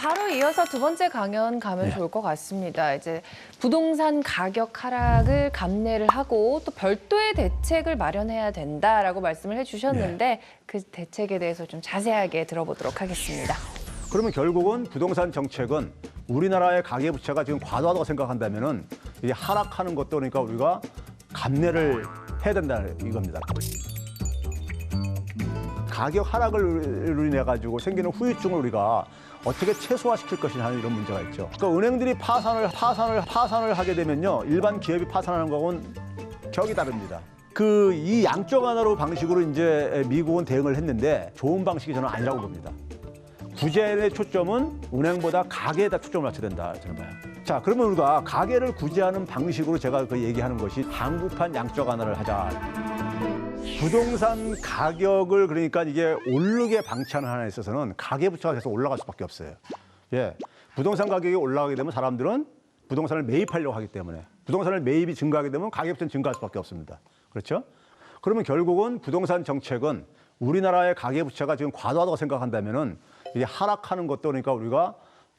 바로 이어서 두 번째 강연 가면 좋을 것 같습니다. 이제 부동산 가격 하락을 감내를 하고 또 별도의 대책을 마련해야 된다라고 말씀을 해주셨는데 그 대책에 대해서 좀 자세하게 들어보도록 하겠습니다. 그러면 결국은 부동산 정책은 우리나라의 가계부채가 지금 과도하다고 생각한다면은 이게 하락하는 것도 그러니까 우리가 감내를 해야 된다는 이겁니다. 가격 하락을 인해 가지고 생기는 후유증을 우리가 어떻게 최소화시킬 것이냐 하는 이런 문제가 있죠. 그러니까 은행들이 파산을 하게 되면요, 일반 기업이 파산하는 거하고는 격이 다릅니다. 이 양적 완화로 방식으로 이제 미국은 대응을 했는데 좋은 방식이 저는 아니라고 봅니다. 구제의 초점은 은행보다 가계에다 초점을 맞춰야 된다 저는 봐요. 자, 그러면 우리가 가계를 구제하는 방식으로 제가 그 얘기하는 것이 한국판 양적 완화를 하자. 부동산 가격을 그러니까 이게 오르게 방치하는 하나에 있어서는 가계부채가 계속 올라갈 수밖에 없어요. 예, 부동산 가격이 올라가게 되면 사람들은 부동산을 매입하려고 하기 때문에 부동산을 매입이 증가하게 되면 가계부채는 증가할 수밖에 없습니다. 그렇죠? 그러면 결국은 부동산 정책은 우리나라의 가계부채가 지금 과도하다고 생각한다면은 이게 하락하는 것도 그러니까 우리가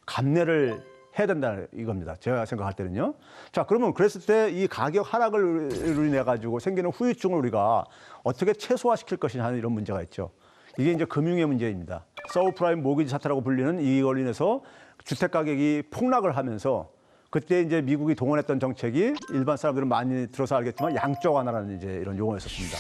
감내를 해야 된다는 이겁니다. 제가 생각할 때는요. 자, 그러면 그랬을 때 이 가격 하락을 인해 가지고 생기는 후유증을 우리가 어떻게 최소화시킬 것이냐 하는 이런 문제가 있죠. 이게 이제 금융의 문제입니다. 서브프라임 모기지 사태라고 불리는 이걸로 인해서 주택 가격이 폭락을 하면서 그때 이제 미국이 동원했던 정책이 일반 사람들은 많이 들어서 알겠지만 양적 완화라는 이제 이런 용어였었습니다.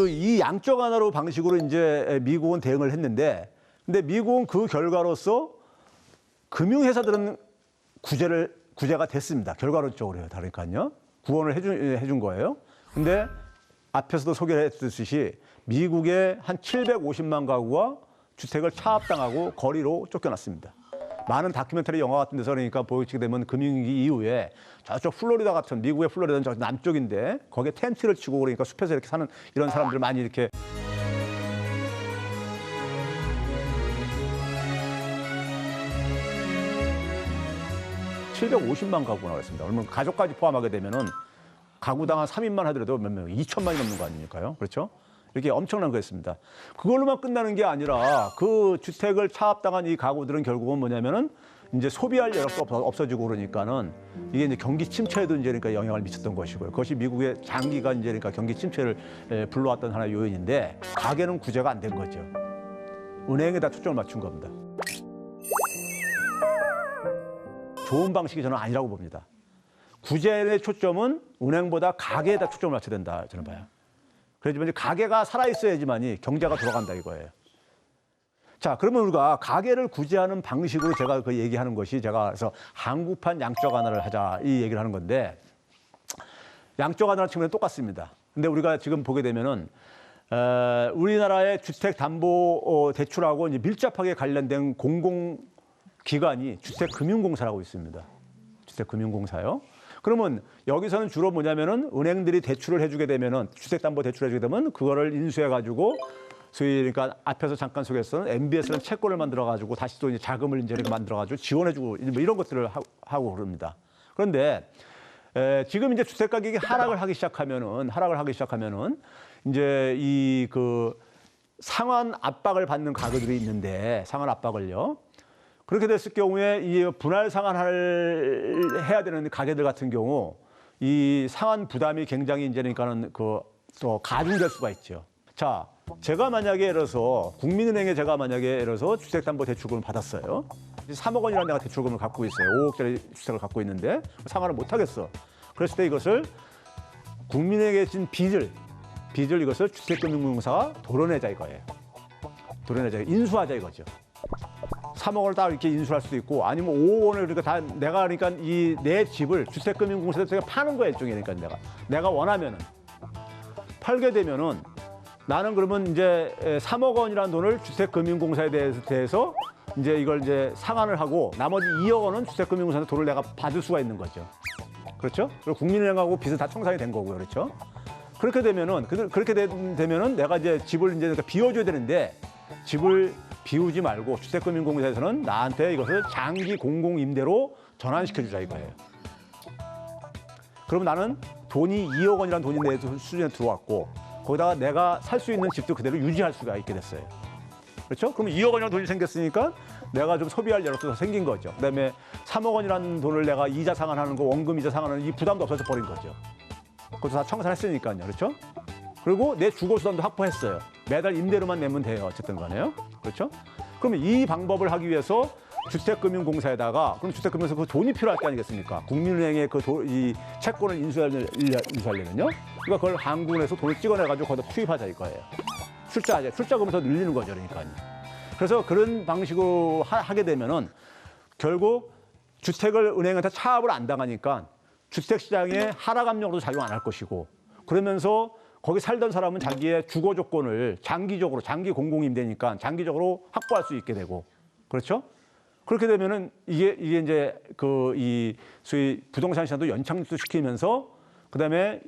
이 양적 완화로 방식으로 이제 미국은 대응을 했는데, 근데 미국은 그 결과로서 금융회사들은 구제가 됐습니다. 결과론적으로요. 다르니까요. 구원을 해준 거예요. 근데 앞에서도 소개를 했듯이 미국의 한 750만 가구가 주택을 차압당하고 거리로 쫓겨났습니다. 많은 다큐멘터리 영화 같은 데서 그러니까 보여지게 되면 금융위기 이후에 저쪽 플로리다 같은 미국의 플로리다는 저 남쪽인데 거기에 텐트를 치고 그러니까 숲에서 이렇게 사는 이런 사람들 많이 이렇게 (750만) 가구나 그랬습니다. 그러면 가족까지 포함하게 되면은 가구당 한 3인만 하더라도 몇 명, 2천만이 넘는 거 아닙니까요? 그렇죠? 이렇게 엄청난 거였습니다. 그걸로만 끝나는 게 아니라 그 주택을 차압당한 이 가구들은 결국은 뭐냐면은 이제 소비할 여력도 없어지고 그러니까는 이게 이제 경기 침체에도 이제 그러니까 영향을 미쳤던 것이고요. 그것이 미국의 장기간 이제 그러니까 경기 침체를 불러왔던 하나의 요인인데 가계는 구제가 안 된 거죠. 은행에다 초점을 맞춘 겁니다. 좋은 방식이 저는 아니라고 봅니다. 구제의 초점은 은행보다 가계에다 초점을 맞춰야 된다 저는 봐요. 그렇지만 이제 가계가 살아있어야지만이 경제가 돌아간다 이거예요. 자, 그러면 우리가 가계를 구제하는 방식으로 제가 그 얘기하는 것이 제가 그래서 한국판 양적 완화를 하자 이 얘기를 하는 건데 양적 완화는 측면은 똑같습니다. 근데 우리가 지금 보게 되면은 우리나라의 주택담보 대출하고 이제 밀접하게 관련된 공공기관이 주택금융공사라고 있습니다. 주택금융공사요. 그러면 여기서는 주로 뭐냐면은 은행들이 대출을 해주게 되면은 주택담보 대출을 해주게 되면 그거를 인수해가지고 소위 그러니까 앞에서 잠깐 소개했던 MBS라는 채권을 만들어가지고 다시 또 이제 자금을 이제 이렇게 만들어가지고 지원해주고 뭐 이런 것들을 하고 그럽니다. 그런데 지금 이제 주택 가격이 하락을 하기 시작하면은 이제 이 그 상환 압박을 받는 가구들이 있는데 상환 압박을요. 그렇게 됐을 경우에 이 분할 상환을 해야 되는 가게들 같은 경우 이 상한 부담이 굉장히 이제 그러니까는 또 가중될 수가 있죠. 자, 제가 만약에 예를 들어서 국민은행에 제가 만약에 예를 들어서 주택담보대출금을 받았어요. 3억 원이라는 내가 대출금을 갖고 있어요. 5억짜리 주택을 갖고 있는데 상환을 못 하겠어. 그랬을 때 이것을 국민에게 진 빚을 이것을 주택금융공사가 도려내자 이거예요. 도려내자, 인수하자 이거죠. 3억 원을 딱 이렇게 인수할 수도 있고 아니면 5억 원을 그러니까 다 내가 그러니까 이 내 집을 주택금융공사에서 파는 거야 일종의 그러니까 내가 원하면은 팔게 되면은 나는 그러면 이제 3억 원이라는 돈을 주택금융공사에 대해서 이제 이걸 이제 상환을 하고 나머지 2억 원은 주택금융공사한테 돈을 내가 받을 수가 있는 거죠. 그렇죠? 그리고 국민은행하고 빚은 다 청산이 된 거고요. 그렇죠? 그렇게 되면은 내가 이제 집을 이제 비워줘야 되는데 집을 비우지 말고 주택금융공사에서는 나한테 이것을 장기 공공임대로 전환시켜주자 이거예요. 그럼 나는 돈이 2억 원이라는 돈이 내 수준에 들어왔고 거기다가 내가 살 수 있는 집도 그대로 유지할 수가 있게 됐어요. 그렇죠? 그럼 2억 원이라는 돈이 생겼으니까 내가 좀 소비할 여력도 더 생긴 거죠. 그다음에 3억 원이라는 돈을 내가 이자 상환하는 거, 원금 이자 상환하는 이 부담도 없어져 버린 거죠. 그것도 다 청산했으니까요. 그렇죠? 그리고 내 주거수단도 확보했어요. 매달 임대료만 내면 돼요. 어쨌든 간에요. 그렇죠? 그러면 이 방법을 하기 위해서 주택금융공사에다가 그럼 주택금융공사 그 돈이 필요할 게 아니겠습니까? 국민은행의 이 채권을 인수하려면요. 그러니까 그걸 한국은행에서 돈을 찍어내가지고 거기다 투입하자 이거예요. 출자금을 더 늘리는 거죠. 그러니까요. 그래서 그런 방식으로 하게 되면은 결국 주택을 은행한테 차압을 안 당하니까 주택시장의 하락 압력으로도 작용 안 할 것이고 그러면서 거기 살던 사람은 자기의 주거 조건을 장기적으로 장기 공공임대니까 장기적으로 확보할 수 있게 되고 그렇죠? 그렇게 되면은 이게 이제 이 소위 부동산 시장도 연착륙도 시키면서 그다음에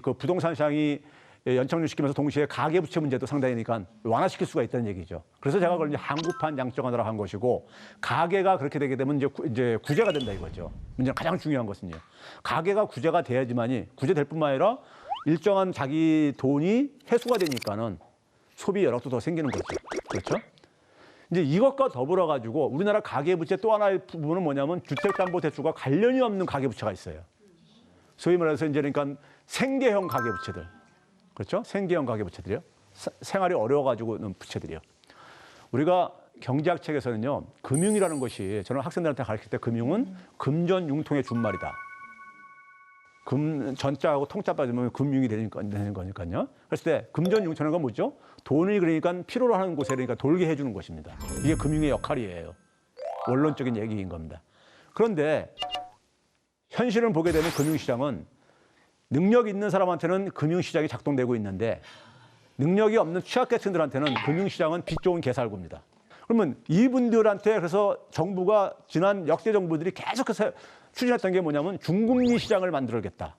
그 부동산 시장이 연착륙 시키면서 동시에 가계부채 문제도 상당히니까 완화시킬 수가 있다는 얘기죠. 그래서 제가 그걸 이제 한국판 양적완화라고 한 것이고 가계가 그렇게 되게 되면 이제 구제가 된다 이거죠. 문제는 가장 중요한 것은요. 가계가 구제가 돼야지만이 구제될 뿐만 아니라 일정한 자기 돈이 회수가 되니까는 소비 여력도 더 생기는 거죠. 그렇죠? 이제 이것과 더불어 가지고 우리나라 가계부채 또 하나의 부분은 뭐냐면 주택담보대출과 관련이 없는 가계부채가 있어요. 소위 말해서 이제 그러니까 생계형 가계부채들. 그렇죠? 생계형 가계부채들이요. 생활이 어려워가지고는 부채들이요. 우리가 경제학 책에서는요, 금융이라는 것이 저는 학생들한테 가르칠 때 금융은 금전 융통의 준말이다. 전자하고 통자 빠지면 금융이 되는 거니까요. 그랬을 때 금전 융통이라는 건 뭐죠? 돈을 그러니까 필요로 하는 곳에 그러니까 돌게 해주는 것입니다. 이게 금융의 역할이에요. 원론적인 얘기인 겁니다. 그런데 현실을 보게 되면 금융시장은 능력이 있는 사람한테는 금융시장이 작동되고 있는데 능력이 없는 취약계층들한테는 금융시장은 빚 좋은 개살구입니다. 그러면 이분들한테 그래서 정부가 지난 역대 정부들이 계속해서 추진했던 게 뭐냐면 중금리 시장을 만들어야겠다.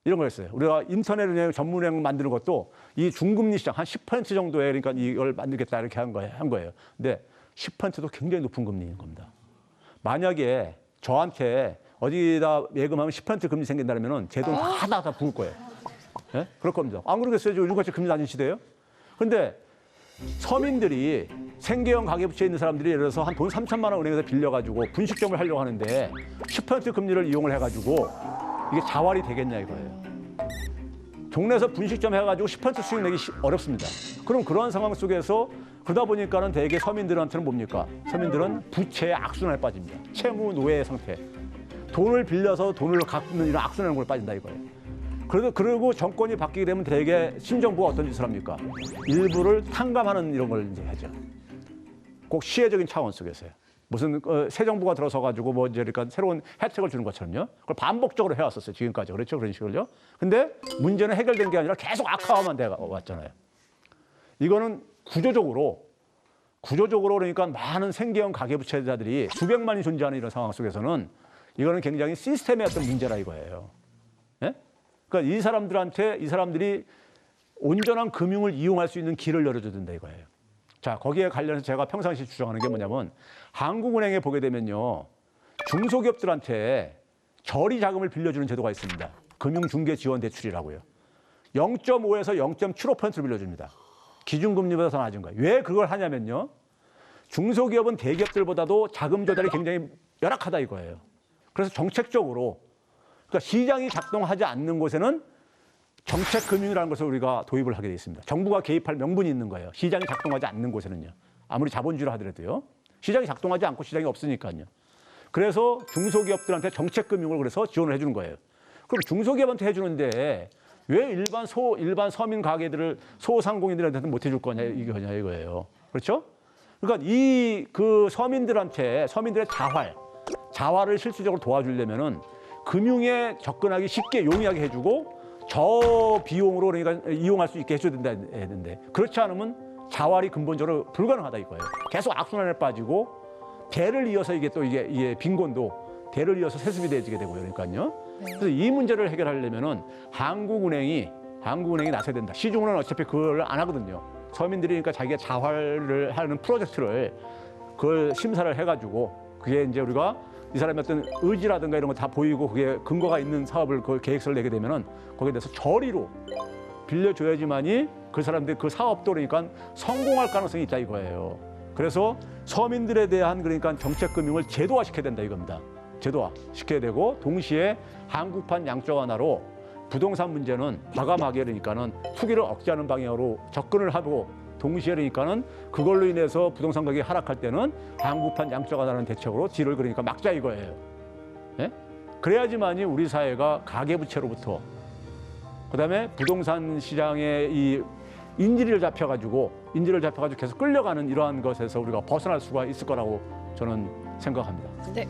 이런 거였어요. 우리가 인터넷은행 전문은행 만드는 것도 이 중금리 시장 한 10% 정도에 그러니까 이걸 만들겠다 이렇게 한 거예요. 근데 10%도 굉장히 높은 금리인 겁니다. 만약에 저한테 어디다 예금하면 10% 금리 생긴다면은 제 돈 다 부을 거예요. 예? 그럴 겁니다. 안 그러겠어요? 요즘같이 금리 낮은 시대예요? 근데 서민들이 생계형 가계부채에 있는 사람들이 예를 들어서 한 돈 3천만 원 은행에서 빌려가지고 분식점을 하려고 하는데 10% 금리를 이용을 해가지고 이게 자활이 되겠냐 이거예요. 동네에서 분식점 해가지고 10% 수익 내기 어렵습니다. 그럼 그런 상황 속에서 그러다 보니까는 대개 서민들한테는 뭡니까? 서민들은 부채의 악순환에 빠집니다. 채무 노예 상태. 돈을 빌려서 돈을 갚는 이런 악순환에 빠진다 이거예요. 그리고 정권이 바뀌게 되면 대개 신정부가 어떤 짓을 합니까? 일부를 탕감하는 이런 걸 이제 하죠. 꼭 시혜적인 차원 속에서요. 무슨 새 정부가 들어서 가지고 뭐 이제 그러니까 새로운 혜택을 주는 것처럼요. 그걸 반복적으로 해왔었어요. 지금까지 그렇죠, 그런 식으로요. 근데 문제는 해결된 게 아니라 계속 악화만 돼 왔잖아요. 이거는 구조적으로 그러니까 많은 생계형 가계부채자들이 수백만이 존재하는 이런 상황 속에서는 이거는 굉장히 시스템의 어떤 문제라 이거예요. 예? 그러니까 이 사람들이 온전한 금융을 이용할 수 있는 길을 열어줘야 된다 이거예요. 자, 거기에 관련해서 제가 평상시 주장하는 게 뭐냐면 한국은행에 보게 되면요. 중소기업들한테 저리 자금을 빌려주는 제도가 있습니다. 금융중개지원대출이라고요. 0.5에서 0.75%를 빌려줍니다. 기준금리보다 더 낮은 거예요. 왜 그걸 하냐면요. 중소기업은 대기업들보다도 자금 조달이 굉장히 열악하다 이거예요. 그래서 정책적으로 그러니까 시장이 작동하지 않는 곳에는 정책금융이라는 것을 우리가 도입을 하게 돼 있습니다. 정부가 개입할 명분이 있는 거예요. 시장이 작동하지 않는 곳에는요. 아무리 자본주의라 하더라도요. 시장이 작동하지 않고 시장이 없으니까요. 그래서 중소기업들한테 정책금융을 그래서 지원을 해주는 거예요. 그럼 중소기업한테 해주는데 왜 일반 서민 가게들을 소상공인들한테는 못 해줄 거냐 이거예요. 그렇죠? 그러니까 그 서민들의 자활을 실질적으로 도와주려면은 금융에 접근하기 쉽게 용이하게 해주고 저비용으로 그러니까 이용할 수 있게 해줘야 되는데 그렇지 않으면 자활이 근본적으로 불가능하다 이거예요. 계속 악순환에 빠지고 대를 이어서 이게 빈곤도 대를 이어서 세습이 되게 되고요. 그러니까요. 그래서 이 문제를 해결하려면은 한국은행이 나서야 된다. 시중은행은 어차피 그걸 안 하거든요. 서민들이 그러니까 자기가 자활을 하는 프로젝트를 그걸 심사를 해가지고 그게 이제 우리가 이 사람의 어떤 의지라든가 이런 거 다 보이고 그게 근거가 있는 사업을 그 계획서를 내게 되면은 거기에 대해서 저리로 빌려줘야지만이 그 사람들 그 사업도 그러니까 성공할 가능성이 있다 이거예요. 그래서 서민들에 대한 그러니까 정책금융을 제도화시켜야 된다 이겁니다. 제도화시켜야 되고 동시에 한국판 양적 완화로 부동산 문제는 과감하게 그러니까는 투기를 억제하는 방향으로 접근을 하고 동시에 그러니까는 그걸로 인해서 부동산 가격이 하락할 때는 한국판 양적 완화라는 대책으로 뒤를 그러니까 막자 이거예요. 예? 그래야지만이 우리 사회가 가계부채로부터 그다음에 부동산 시장의 이 인지를 잡혀가지고 계속 끌려가는 이러한 것에서 우리가 벗어날 수가 있을 거라고 저는 생각합니다. 네.